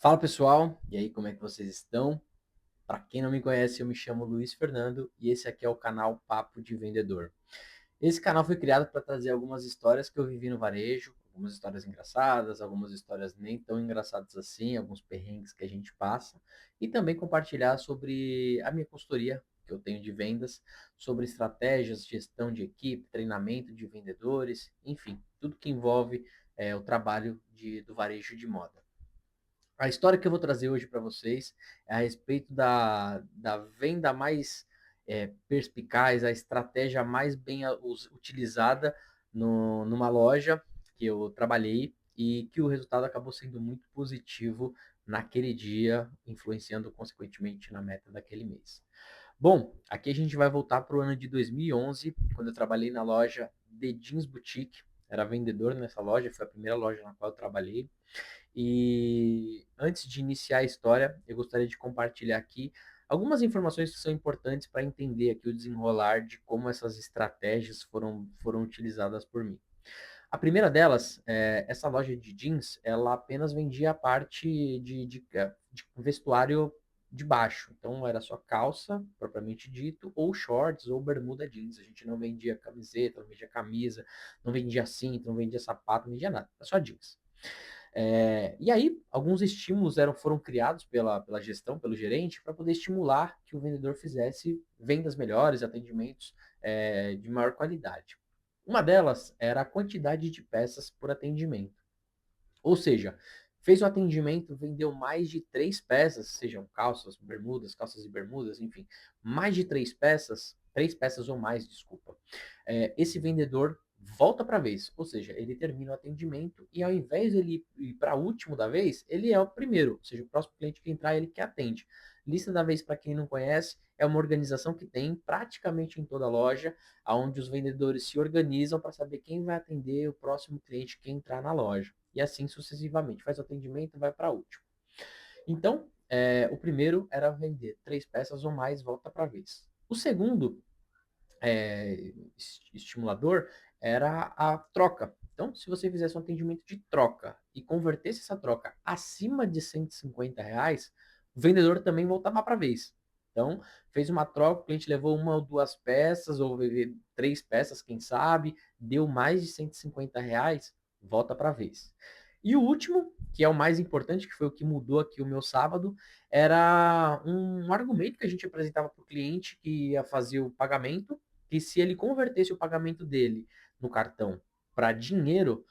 Fala pessoal, e aí como é que vocês estão? Para quem não me conhece, eu me chamo Luiz Fernando e esse aqui é o canal Papo de Vendedor. Esse canal foi criado para trazer algumas histórias que eu vivi no varejo, algumas histórias engraçadas, algumas histórias nem tão engraçadas assim, alguns perrengues que a gente passa, e também compartilhar sobre a minha consultoria que eu tenho de vendas, sobre estratégias, gestão de equipe, treinamento de vendedores, enfim, tudo que envolve o trabalho do varejo de moda. A história que eu vou trazer hoje para vocês é a respeito da venda mais perspicaz, a estratégia mais bem utilizada numa loja que eu trabalhei e que o resultado acabou sendo muito positivo naquele dia, influenciando consequentemente na meta daquele mês. Bom, aqui a gente vai voltar para o ano de 2011, quando eu trabalhei na loja The Jeans Boutique. Era vendedor nessa loja, foi a primeira loja na qual eu trabalhei. E antes de iniciar a história, eu gostaria de compartilhar aqui algumas informações que são importantes para entender aqui o desenrolar de como essas estratégias foram utilizadas por mim. A primeira delas, essa loja de jeans, ela apenas vendia a parte de vestuário de baixo. Então, era só calça, propriamente dito, ou shorts, ou bermuda jeans. A gente não vendia camiseta, não vendia camisa, não vendia cinto, não vendia sapato, não vendia nada. Era só jeans. E aí, alguns estímulos foram criados pela gestão, pelo gerente, para poder estimular que o vendedor fizesse vendas melhores, atendimentos de maior qualidade. Uma delas era a quantidade de peças por atendimento. Ou seja, fez o atendimento, vendeu mais de três peças, sejam calças, bermudas, calças e bermudas, enfim, mais de três peças ou mais, desculpa. Esse vendedor volta para a vez, ou seja, ele termina o atendimento e ao invés de ele ir para o último da vez, ele é o primeiro, ou seja, o próximo cliente que entrar, ele que atende. Lista da vez, para quem não conhece, é uma organização que tem praticamente em toda loja, onde os vendedores se organizam para saber quem vai atender o próximo cliente que entrar na loja e assim sucessivamente. Faz o atendimento, vai para o último. Então, o primeiro era vender três peças ou mais, volta para a vez. O segundo estimulador era a troca. Então, se você fizesse um atendimento de troca e convertesse essa troca acima de R$ 150, o vendedor também voltava para a vez. Então, fez uma troca, o cliente levou uma ou duas peças, ou três peças, quem sabe, deu mais de R$ 150, volta para a vez. E o último, que é o mais importante, que foi o que mudou aqui o meu sábado, era um argumento que a gente apresentava para o cliente que ia fazer o pagamento, que se ele convertesse o pagamento dele no cartão para dinheiro,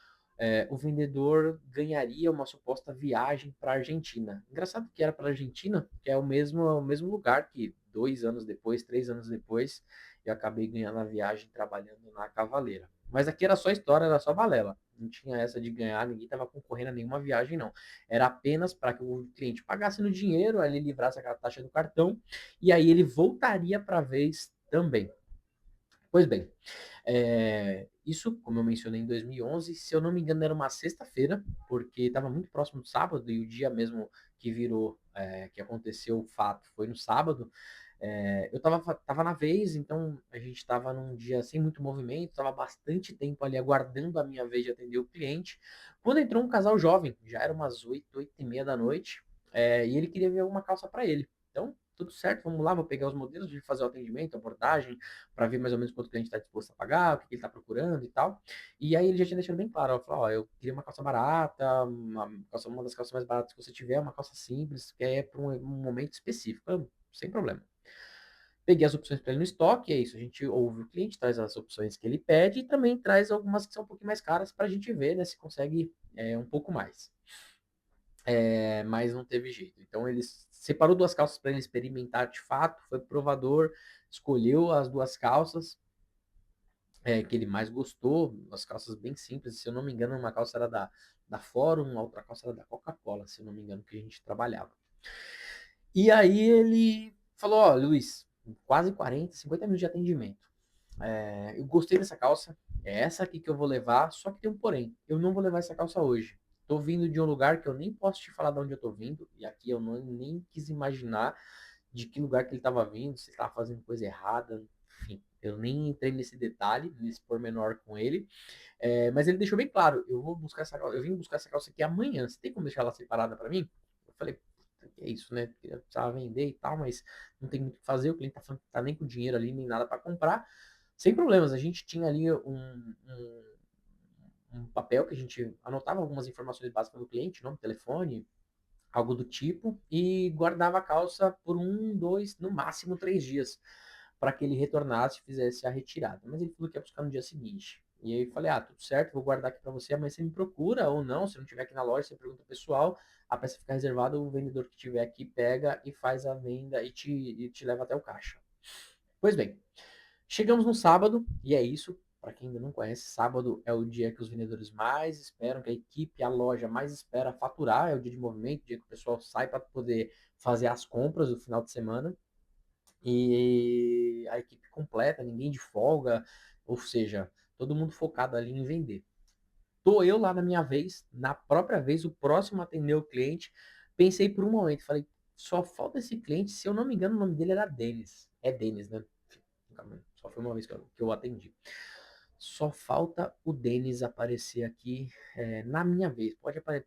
o vendedor ganharia uma suposta viagem para a Argentina. Engraçado que era para a Argentina, que é o mesmo lugar que 2 anos depois, 3 anos depois, eu acabei ganhando a viagem trabalhando na Cavaleira. Mas aqui era só história, era só balela. Não tinha essa de ganhar, ninguém estava concorrendo a nenhuma viagem, não. Era apenas para que o cliente pagasse no dinheiro, aí ele livrasse aquela taxa do cartão, e aí ele voltaria para a vez também. Pois bem, isso, como eu mencionei, em 2011, se eu não me engano, era uma sexta-feira, porque estava muito próximo do sábado, e o dia mesmo que virou, que aconteceu o fato, foi no sábado. Eu tava na vez, então a gente estava num dia sem muito movimento, estava bastante tempo ali aguardando a minha vez de atender o cliente, quando entrou um casal jovem, já era umas 8, 8h30 da noite, e ele queria ver uma calça para ele. Então, tudo certo, vamos lá, vou pegar os modelos, de fazer o atendimento, a abordagem, para ver mais ou menos quanto o cliente está disposto a pagar, o que ele está procurando e tal. E aí ele já tinha deixado bem claro, ó, falou, ó, eu queria uma calça barata, uma das calças mais baratas que você tiver, uma calça simples, que é para um momento específico. Sem problema. Peguei as opções para ele no estoque, é isso. A gente ouve o cliente, traz as opções que ele pede e também traz algumas que são um pouquinho mais caras para a gente ver, né, se consegue um pouco mais. Mas não teve jeito. Então ele separou duas calças para ele experimentar de fato, foi pro provador, escolheu as duas calças que ele mais gostou, as calças bem simples. Se eu não me engano, uma calça era da Fórum, a outra calça era da Coca-Cola, se eu não me engano, que a gente trabalhava. E aí ele falou, ó, Luiz, quase 40, 50 minutos de atendimento. Eu gostei dessa calça, é essa aqui que eu vou levar, só que tem um porém, eu não vou levar essa calça hoje. Tô vindo de um lugar que eu nem posso te falar de onde eu tô vindo, e aqui eu nem quis imaginar de que lugar que ele estava vindo, se estava fazendo coisa errada, enfim, eu nem entrei nesse detalhe, nesse pormenor com ele, mas ele deixou bem claro, eu vim buscar essa calça aqui amanhã, você tem como deixar ela separada para mim? falei, puta, que é isso, né? Eu precisava vender e tal, mas não tem muito o que fazer, o cliente tá, tá nem com dinheiro ali, nem nada para comprar. Sem problemas, a gente tinha ali um papel que a gente anotava algumas informações básicas do cliente, nome, telefone, algo do tipo, e guardava a calça por 1, 2, no máximo 3 dias, para que ele retornasse e fizesse a retirada. Mas ele falou que ia buscar no dia seguinte. E aí eu falei, tudo certo, vou guardar aqui para você, amanhã você me procura ou não, se não tiver aqui na loja, você pergunta ao pessoal, a peça fica reservada, o vendedor que tiver aqui pega e faz a venda e te leva até o caixa. Pois bem, chegamos no sábado, e é isso. Para quem ainda não conhece, sábado é o dia que os vendedores mais esperam, que a equipe, a loja mais espera faturar, é o dia de movimento, o dia que o pessoal sai para poder fazer as compras do final de semana. E a equipe completa, ninguém de folga, ou seja, todo mundo focado ali em vender. Tô eu lá na minha vez, na própria vez, o próximo a atender o cliente. Pensei por um momento, falei, só falta esse cliente, se eu não me engano, o nome dele era Denis. É Denis, né? Só foi uma vez que eu atendi. Só falta o Denis aparecer aqui na minha vez.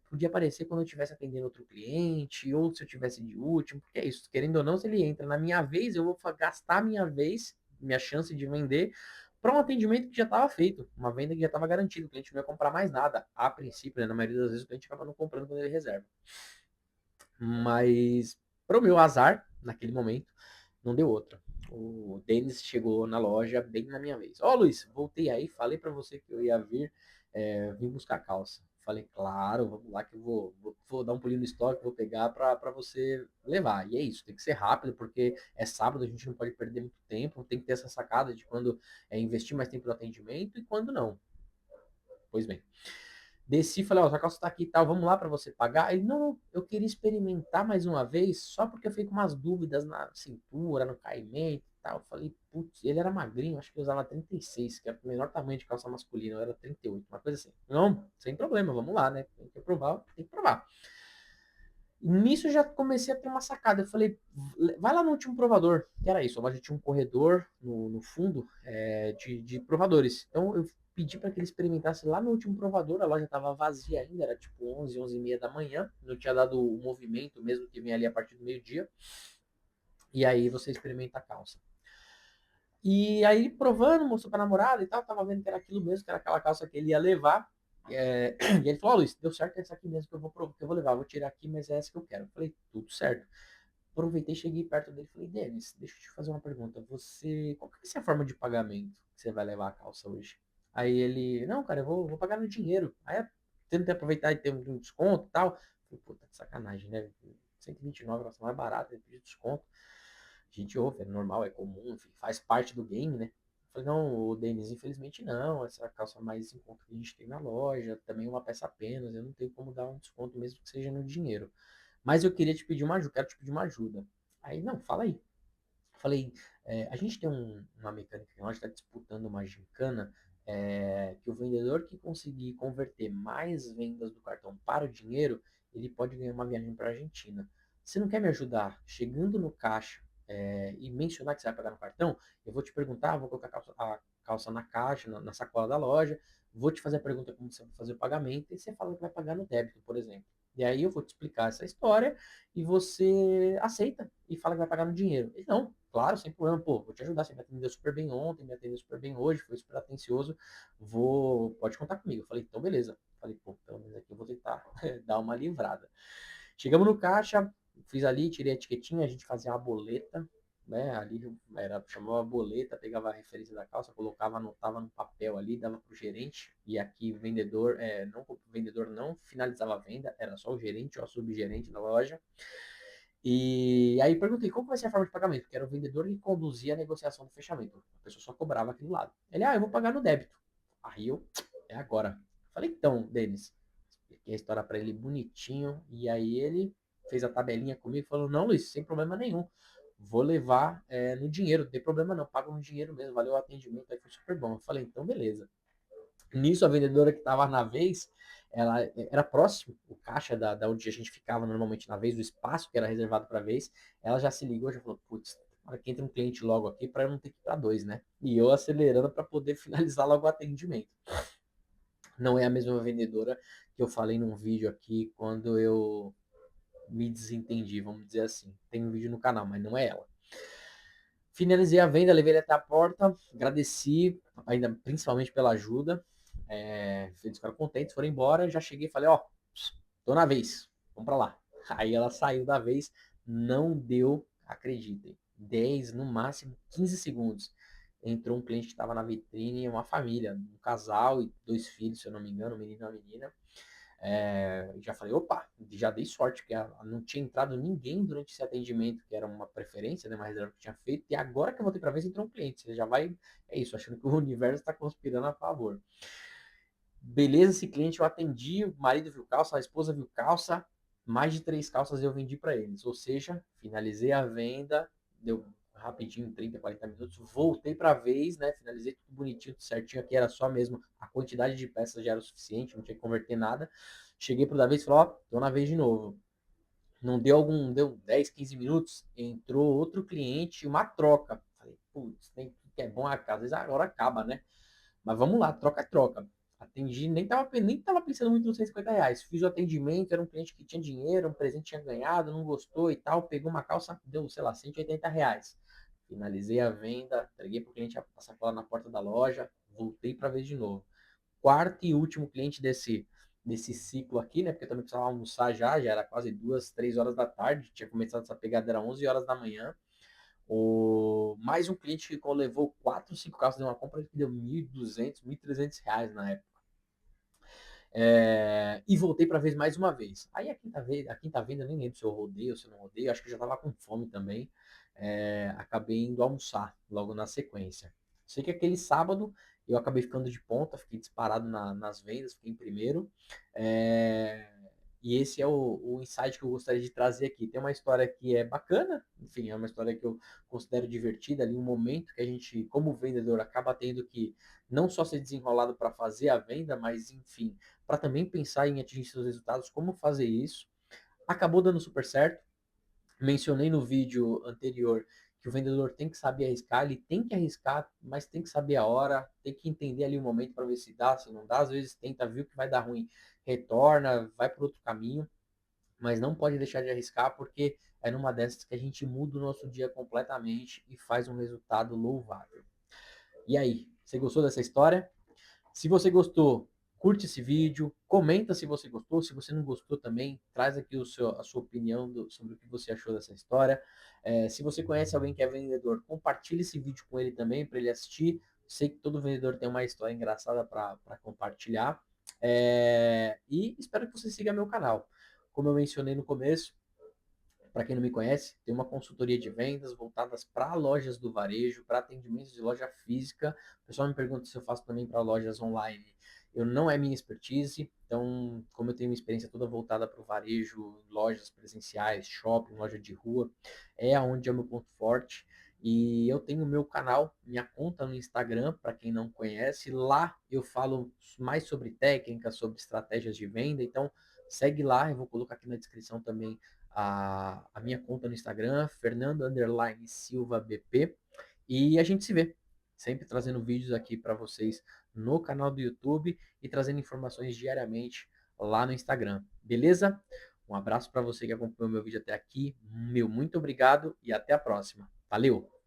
Podia aparecer quando eu estivesse atendendo outro cliente, ou se eu tivesse de último, porque é isso, querendo ou não, se ele entra na minha vez, eu vou gastar a minha vez, minha chance de vender, para um atendimento que já estava feito, uma venda que já estava garantida, o cliente não ia comprar mais nada. A princípio, né, na maioria das vezes, o cliente acaba não comprando quando ele reserva. Mas, para o meu azar, naquele momento, não deu outra. O Denis chegou na loja bem na minha vez. Ó, Luiz, voltei aí, falei para você que eu ia vir, vim buscar a calça. Falei, claro, vamos lá que eu vou dar um pulinho no estoque, vou pegar para você levar. E é isso, tem que ser rápido, porque é sábado, a gente não pode perder muito tempo, tem que ter essa sacada de quando investir mais tempo no atendimento e quando não. Pois bem. Desci, falei, ó, sua calça tá aqui e tal, vamos lá para você pagar. Ele, não, eu queria experimentar mais uma vez, só porque eu fiquei com umas dúvidas na cintura, no caimento e tal. Eu falei, putz, ele era magrinho, acho que eu usava 36, que é o menor tamanho de calça masculina, eu era 38, uma coisa assim. Não, sem problema, vamos lá, né? Tem que provar, tem que provar. Nisso eu já comecei a ter uma sacada. Eu falei, vai lá no último provador, que era isso. A loja tinha um corredor no fundo de provadores. Então eu pedi para que ele experimentasse lá no último provador. A loja estava vazia ainda, era tipo 11, 11 e meia da manhã. Não tinha dado o movimento mesmo que vem ali a partir do meio-dia. E aí você experimenta a calça. E aí, provando, mostrou pra namorada e tal, tava vendo que era aquilo mesmo, que era aquela calça que ele ia levar. E ele falou, Luiz, deu certo, é essa aqui mesmo que eu vou levar, vou tirar aqui, mas é essa que eu quero. Eu falei, tudo certo. Aproveitei, cheguei perto dele e falei, Denis, deixa eu te fazer uma pergunta. Qual que vai ser a forma de pagamento que você vai levar a calça hoje? Aí ele, não, cara, eu vou pagar no dinheiro. Aí eu tentei aproveitar e ter um desconto e tal. Falei, puta, que sacanagem, né? 129, nossa, mais barato, ele pediu desconto. A gente ouve, é normal, é comum, enfim, faz parte do game, né? Eu falei, não, o Denis, infelizmente não, essa calça mais em conta que a gente tem na loja, também uma peça apenas, eu não tenho como dar um desconto mesmo que seja no dinheiro. Mas eu queria te pedir uma ajuda, quero te pedir uma ajuda. Aí, não, fala aí. Falei, a gente tem uma mecânica que nós está disputando uma gincana, que o vendedor que conseguir converter mais vendas do cartão para o dinheiro, ele pode ganhar uma viagem para a Argentina. Você não quer me ajudar? Chegando no caixa e mencionar que você vai pagar no cartão, eu vou te perguntar, vou colocar a calça na caixa, na sacola da loja, vou te fazer a pergunta como você vai fazer o pagamento, e você fala que vai pagar no débito, por exemplo. E aí eu vou te explicar essa história e você aceita e fala que vai pagar no dinheiro. Ele, não, claro, sem problema, pô, vou te ajudar, você me atendeu super bem ontem, me atendeu super bem hoje, foi super atencioso, pode contar comigo. Eu falei, então beleza. Falei, pô, pelo menos aqui eu vou tentar dar uma livrada. Chegamos no caixa, fiz ali, tirei a etiquetinha, a gente fazia uma boleta, né? Ali chamava boleta, pegava a referência da calça, colocava, anotava no papel ali, dava pro gerente, e aqui o vendedor não finalizava a venda, era só o gerente ou a subgerente da loja. E aí perguntei qual vai ser a forma de pagamento, porque era o vendedor que conduzia a negociação do fechamento. A pessoa só cobrava aqui do lado. Ele, eu vou pagar no débito. Aí é agora. Falei, então, Denis, expliquei a história para ele bonitinho, e aí ele fez a tabelinha comigo e falou, não, Luiz, sem problema nenhum. Vou levar no dinheiro, não tem problema não, pago no dinheiro mesmo, valeu o atendimento, aí foi super bom. Eu falei, então beleza. Nisso, a vendedora que estava na vez, ela era próximo, o caixa da onde a gente ficava normalmente na vez, o espaço que era reservado para vez, ela já se ligou, já falou, putz, para que entra um cliente logo aqui para eu não ter que ir para dois, né? E eu acelerando para poder finalizar logo o atendimento. Não é a mesma vendedora que eu falei num vídeo aqui quando eu me desentendi, vamos dizer assim. Tem um vídeo no canal, mas não é ela. Finalizei a venda, levei ele até a porta, agradeci, ainda principalmente pela ajuda. Eles ficaram contentes, foram embora. Já cheguei e falei: ó, tô na vez, vamos pra lá. Aí ela saiu da vez, não deu, acreditem, 10, no máximo 15 segundos. Entrou um cliente que estava na vitrine, uma família, um casal e 2 filhos, se eu não me engano, um menino e uma menina. Já falei, opa, já dei sorte, porque não tinha entrado ninguém durante esse atendimento, que era uma preferência, né, uma reserva que eu tinha feito, e agora que eu voltei para vez entrou um cliente. Você já vai, é isso, achando que o universo está conspirando a favor. Beleza, esse cliente eu atendi, o marido viu calça, a esposa viu calça, mais de 3 calças eu vendi para eles. Ou seja, finalizei a venda, deu rapidinho, 30, 40 minutos, voltei para a vez, né? Finalizei tudo bonitinho, tudo certinho. Aqui era só mesmo a quantidade de peças já era o suficiente, não tinha que converter nada. Cheguei pro da vez e falei, ó, tô na vez de novo. Não deu deu 10, 15 minutos, entrou outro cliente, uma troca. Falei, putz, tem que é bom a casa, às vezes agora acaba, né? Mas vamos lá, troca-troca. Atendi, nem tava pensando muito nos R$ 150. Fiz o atendimento, era um cliente que tinha dinheiro, um presente tinha ganhado, não gostou e tal. Pegou uma calça, deu, sei lá, R$ 180. Finalizei a venda, entreguei para o cliente a sacola na porta da loja, voltei para ver de novo. Quarto e último cliente desse ciclo aqui, né? Porque eu também precisava almoçar já era quase 2, 3 horas da tarde. Tinha começado essa pegada, era 11 horas da manhã. Mais um cliente que levou 4, 5 carros de uma compra que deu R$ 1.200, R$ 1.300 na época. E voltei para vez mais uma vez. Aí a quinta venda, eu nem lembro se eu rodei ou se eu não rodei, acho que eu já estava com fome também. Acabei indo almoçar logo na sequência. Sei que aquele sábado eu acabei ficando de ponta, fiquei disparado nas vendas, fiquei em primeiro. É, e esse é o insight que eu gostaria de trazer aqui. Tem uma história que é bacana, enfim, é uma história que eu considero divertida, ali um momento que a gente, como vendedor, acaba tendo que não só ser desenrolado para fazer a venda, mas enfim, para também pensar em atingir seus resultados, como fazer isso. Acabou dando super certo. Mencionei no vídeo anterior que o vendedor tem que saber arriscar, ele tem que arriscar, mas tem que saber a hora, tem que entender ali o momento para ver se dá, se não dá. Às vezes tenta, viu que vai dar ruim, retorna, vai para outro caminho, mas não pode deixar de arriscar porque é numa dessas que a gente muda o nosso dia completamente e faz um resultado louvável. E aí, você gostou dessa história? Se você gostou, curte esse vídeo, comenta se você gostou, se você não gostou também, traz aqui a sua opinião sobre o que você achou dessa história. Se você conhece alguém que é vendedor, compartilhe esse vídeo com ele também, para ele assistir. Sei que todo vendedor tem uma história engraçada para compartilhar. E espero que você siga meu canal. Como eu mencionei no começo, para quem não me conhece, tem uma consultoria de vendas voltadas para lojas do varejo, para atendimentos de loja física. O pessoal me pergunta se eu faço também para lojas online. Eu não é minha expertise, então, como eu tenho uma experiência toda voltada para o varejo, lojas presenciais, shopping, loja de rua, é onde é o meu ponto forte. E eu tenho o meu canal, minha conta no Instagram, para quem não conhece. Lá eu falo mais sobre técnicas, sobre estratégias de venda. Então, segue lá, eu vou colocar aqui na descrição também a minha conta no Instagram, Fernando_Silva BP, e a gente se vê, sempre trazendo vídeos aqui para vocês no canal do YouTube e trazendo informações diariamente lá no Instagram, beleza? Um abraço para você que acompanhou meu vídeo até aqui, meu muito obrigado e até a próxima. Valeu!